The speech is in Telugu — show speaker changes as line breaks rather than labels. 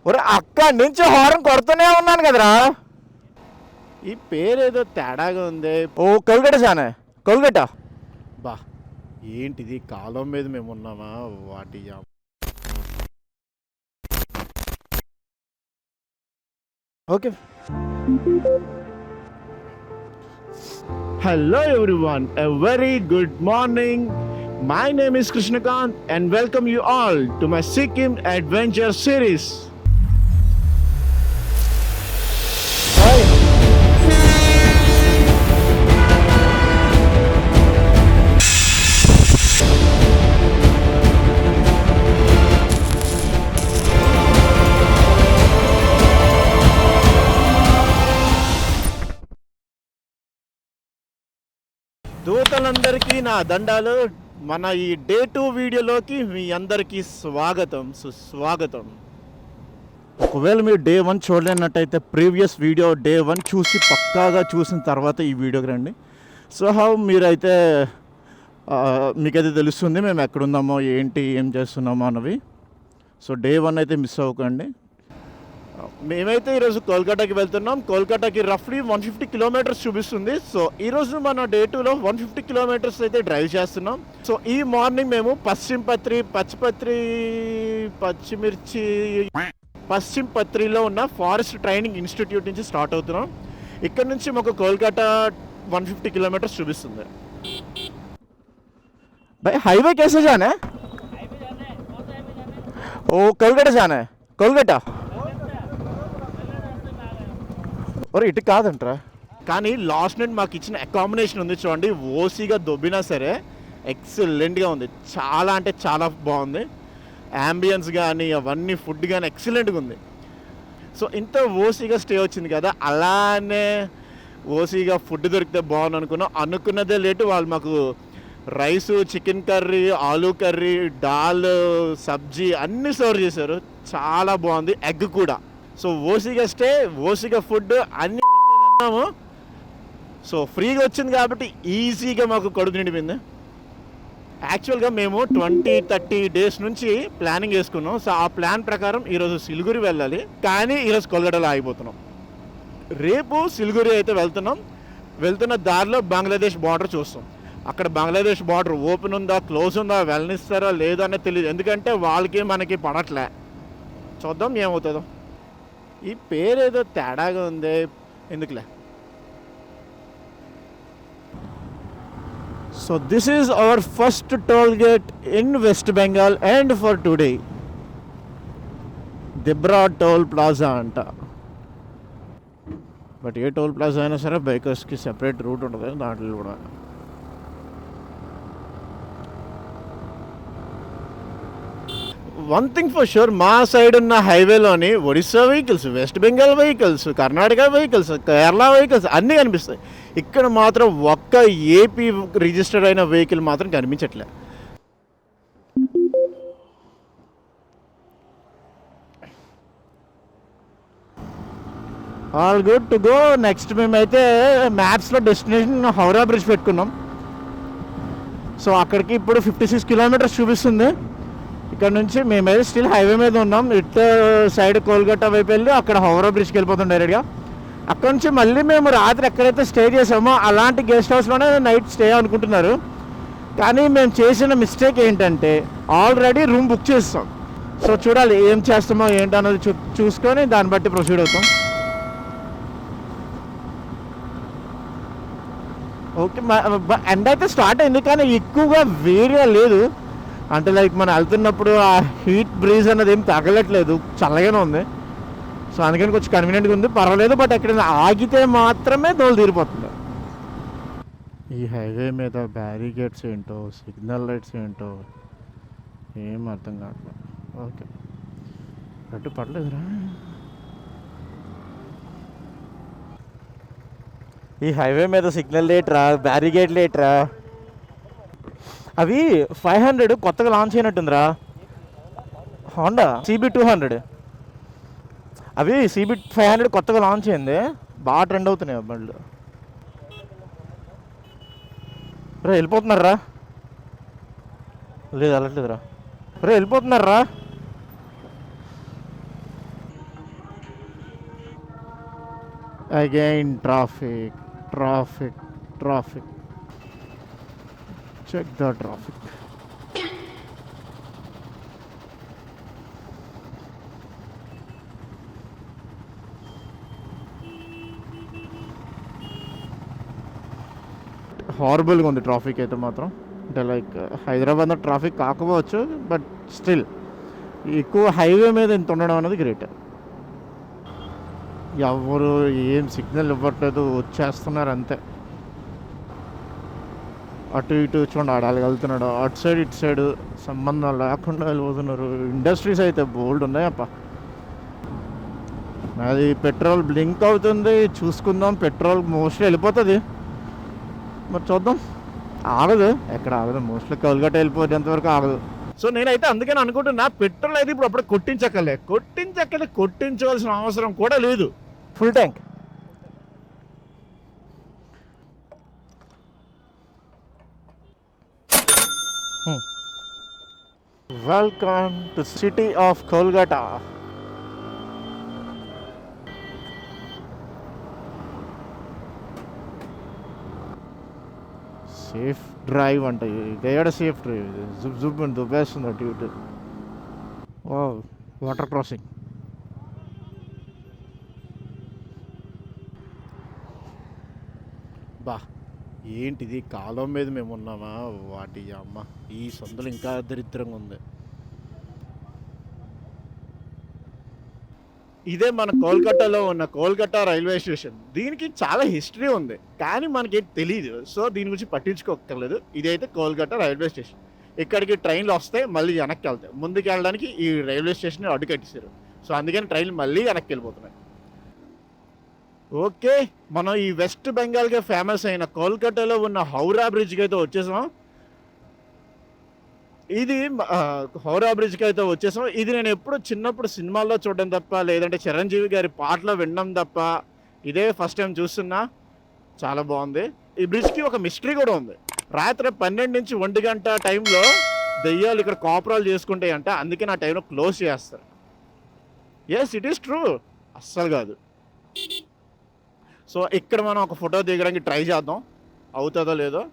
ఒరే అక్కడి నుంచి హారన్ కొడుతూనే ఉన్నాను కదరా.
ఈ పేరేదో తేడాగా ఉంది.
ఓ కోల్గేట జానే, కోల్గేట.
బా ఏంటిది, కాలం మీద మేము ఉన్నామా వాటి.
Okay.
Hello everyone, a very good morning. My name is Krishnakant and welcome you all to my Sikkim Adventure series. దూతలందరికీ నా దండాలు. మన ఈ డే 2 వీడియోలోకి మీ అందరికీ స్వాగతం, సుస్వాగతం.
ఒకవేళ మీరు డే 1 చూడలేనట్టయితే ప్రీవియస్ వీడియో డే 1 చూసి పక్కాగా చూసిన తర్వాత ఈ వీడియోకి రండి. సో మీరైతే మీకైతే తెలుస్తుంది మేము ఎక్కడున్నామో, ఏంటి, ఏం చేస్తున్నామో అన్నవి. సో డే 1 అయితే మిస్ అవ్వకండి.
మేమైతే ఈరోజు కోల్కతాకి వెళ్తున్నాం. కోల్కతాకి రఫ్లీ 150 కిలోమీటర్స్ చూపిస్తుంది. సో ఈరోజు మన డే 2లో 150 కిలోమీటర్స్ అయితే డ్రైవ్ చేస్తున్నాం. సో ఈ మార్నింగ్ మేము పశ్చిమపత్రిలో ఉన్న ఫారెస్ట్ ట్రైనింగ్ ఇన్స్టిట్యూట్ నుంచి స్టార్ట్ అవుతున్నాం. ఇక్కడ నుంచి మాకు కోల్కతా 150 కిలోమీటర్స్ చూపిస్తుంది.
भाई हाईवे कैसे जाना है? ओ कोलकाता जाना है, कोलकाता. और ఇటు కాదంటరా.
కానీ లాస్ట్ నైట్ మాకు ఇచ్చిన అకామిడేషన్ ఉంది చూడండి, ఓసీగా దొబ్బినా సరే ఎక్సలెంట్గా ఉంది. చాలా అంటే చాలా బాగుంది. యాంబియన్స్ కానీ అవన్నీ ఫుడ్ కానీ ఎక్సలెంట్గా ఉంది. సో ఇంత ఓసీగా స్టే వచ్చింది కదా, అలానే ఓసీగా ఫుడ్ దొరికితే బాగుంది అనుకున్నదే లేటు. వాళ్ళు మాకు రైసు, చికెన్ కర్రీ, ఆలూ కర్రీ, దాల్, సబ్జీ అన్నీ సర్వ్ చేశారు. చాలా బాగుంది. ఎగ్ కూడా. సో ఓసీగా స్టే, ఓసీగా ఫుడ్ అన్నీ తిన్నాము. సో ఫ్రీగా వచ్చింది కాబట్టి ఈజీగా మాకు కడుపు నిండిపోయింది. యాక్చువల్గా మేము 20-30 డేస్ నుంచి ప్లానింగ్ చేసుకున్నాం. సో ఆ ప్లాన్ ప్రకారం ఈరోజు సిలిగురి వెళ్ళాలి, కానీ ఈరోజు కోల్కతాలో ఆగిపోతున్నాం. రేపు సిలిగురి అయితే వెళ్తున్న దారిలో బంగ్లాదేశ్ బార్డర్ చూస్తాం. అక్కడ బంగ్లాదేశ్ బార్డర్ ఓపెన్ ఉందా, క్లోజ్ ఉందా, వెళ్ళనిస్తారా లేదా అనేది తెలియదు. ఎందుకంటే వాళ్ళకి మనకి పడట్లే. చూద్దాం ఏమవుతుందో. ఈ పేరేదో తేడాగా ఉంది, ఎందుకులే.
So this is our first toll gate in West Bengal and for today. Dibra toll plaza అంట. బట్ ఏ టోల్ ప్లాజా అయినా సరే బైకర్స్కి సెపరేట్ రూట్ ఉంటుంది దాంట్లో కూడా.
వన్ థింగ్ ఫర్ షూర్, మా సైడ్ ఉన్న హైవేలోని Odisha vehicles, west Bengal vehicles, Karnataka vehicles, Kerala vehicles అన్నీ కనిపిస్తాయి. ఇక్కడ మాత్రం ఒక్క ఏపీ రిజిస్టర్డ్ అయిన వెహికల్ మాత్రం కనిపించట్లే.
All good to go. Next మేమైతే మ్యాప్స్లో డెస్టినేషన్ హౌరా బ్రిడ్జ్ పెట్టుకున్నాం. సో అక్కడికి ఇప్పుడు 56 కిలోమీటర్స్ చూపిస్తుంది. ఇక్కడ నుంచి మేమైతే స్టిల్ హైవే మీద ఉన్నాం. ఇటు సైడ్ కోల్కతా వైపు వెళ్ళి అక్కడ హౌరా బ్రిడ్జ్కి వెళ్ళిపోతాం డైరెక్ట్గా. అక్కడ నుంచి మళ్ళీ మేము రాత్రి ఎక్కడైతే స్టే చేసామో అలాంటి గెస్ట్ హౌస్లోనే నైట్ స్టే అనుకుంటున్నారు. కానీ మేము చేసిన మిస్టేక్ ఏంటంటే ఆల్రెడీ రూమ్ బుక్ చేస్తాం. సో చూడాలి ఏం చేస్తామో ఏంటన్నది చూసుకొని దాన్ని బట్టి ప్రొసీడ్ అవుతాం. ఓకే, ఎండ అయితే స్టార్ట్ అయింది కానీ ఎక్కువగా వేడిగా లేదు. అంటే లైక్ మనం వెళ్తున్నప్పుడు ఆ హీట్ బ్రీజ్ అన్నది ఏం తగలట్లేదు, చల్లగానే ఉంది. సో అందుకని కొంచెం కన్వీనియంట్గా ఉంది, పర్వాలేదు. బట్ ఎక్కడైనా ఆగితే మాత్రమే దోలు తీరిపోతుంది. ఈ హైవే మీద బ్యారికేడ్స్ ఏంటో, సిగ్నల్ లైట్స్ ఏంటో ఏం అర్థం కావట్లేదు. ఓకే, అడ్డు పడలేదురా. ఈ హైవే మీద సిగ్నల్ లేట్రా, బ్యారికేడ్ లేట్రా. అవి 500 కొత్తగా లాంచ్ అయినట్టుందిరా, హోండా CB200. అవి CB500 కొత్తగా లాంచ్ అయింది, బాగా ట్రెండ్ అవుతున్నాయి బండ్లు. రే వెళ్ళిపోతున్నారా? లేదు వెళ్ళట్లేదురా. రే వెళ్ళిపోతున్నారా? Again traffic, traffic, traffic. Check the traffic. హారబుల్గా ఉంది ట్రాఫిక్ అయితే మాత్రం. అంటే లైక్ హైదరాబాద్లో ట్రాఫిక్ కాకపోవచ్చు, బట్ స్టిల్ ఎక్కువ హైవే మీద ఇంత ఉండడం అనేది గ్రేట్. ఎవరు ఏం సిగ్నల్ ఇవ్వట్లేదు, వచ్చేస్తున్నారు అంతే. అటు ఇటు చూడండి, ఆడాలి వెళ్తున్నాడు, అటు సైడ్ ఇటు సైడ్ సంబంధం లేకుండా వెళ్ళిపోతున్నారు. ఇండస్ట్రీస్ అయితే బోల్డ్ ఉన్నాయప్ప. అది పెట్రోల్ బ్లింక్ అవుతుంది, చూసుకుందాం. పెట్రోల్ మోస్ట్లీ వెళ్ళిపోతుంది, మరి చూద్దాం. ఆగదు, ఎక్కడ ఆగదు, మోస్ట్లీ కౌలుగట్ట వెళ్ళిపోయేంతవరకు ఆగదు.
సో నేనైతే అందుకని అనుకుంటున్నా, పెట్రోల్ అయితే ఇప్పుడు అప్పుడు కొట్టించవలసిన అవసరం కూడా లేదు.
Full tank. Welcome to city of Kolkata. Safe drive అంట, ఇదేడ సేఫ్ డ్రైవ్, జుబ్ జుబ్ అని దుబ్బేస్తుంది అటు ఇటు. ఓ వాటర్ క్రాసింగ్.
బా ఏంటిది, కాలం మీద మేము ఉన్నామా, వాటి అమ్మ ఈ సందులు ఇంకా దరిద్రంగా ఉంది. ఇదే మన కోల్కతాలో ఉన్న కోల్కతా రైల్వే స్టేషన్. దీనికి చాలా హిస్టరీ ఉంది, కానీ మనకి తెలియదు. సో దీని గురించి పట్టించుకోక్కర్లేదు. ఇదైతే కోల్కతా రైల్వే స్టేషన్. ఇక్కడికి ట్రైన్లు వస్తాయి, మళ్ళీ వెనక్కి వెళ్తాయి. ముందుకు వెళ్ళడానికి ఈ రైల్వే స్టేషన్ అడ్డు కట్టేశారు. సో అందుకని ట్రైన్లు మళ్ళీ వెనక్కి వెళ్ళిపోతున్నాయి. ఓకే, మనం ఈ వెస్ట్ బెంగాల్గా ఫేమస్ అయిన కోల్కతాలో ఉన్న హౌరా బ్రిడ్జ్కి అయితే వచ్చేసాం. ఇది హౌరా బ్రిడ్జ్కి అయితే వచ్చేసాం. ఇది నేను ఎప్పుడు చిన్నప్పుడు సినిమాల్లో చూడడం తప్ప, లేదంటే చిరంజీవి గారి పాటలో వినడం తప్ప, ఇదే ఫస్ట్ టైం చూస్తున్నా. చాలా బాగుంది. ఈ బ్రిడ్జ్కి ఒక మిస్టరీ కూడా ఉంది. రాత్రి 12 నుంచి 1 గంట టైంలో దెయ్యాలు ఇక్కడ కాపురాలు చేసుకుంటాయి అంట, అందుకే నా టైంలో క్లోజ్ చేస్తారు. ఎస్, ఇట్ ఈస్ ట్రూ, అస్సలు కాదు. సో ఇక్కడ మనం ఒక ఫోటో దిగడానికి ట్రై చేద్దాం, అవుతుందో లేదో.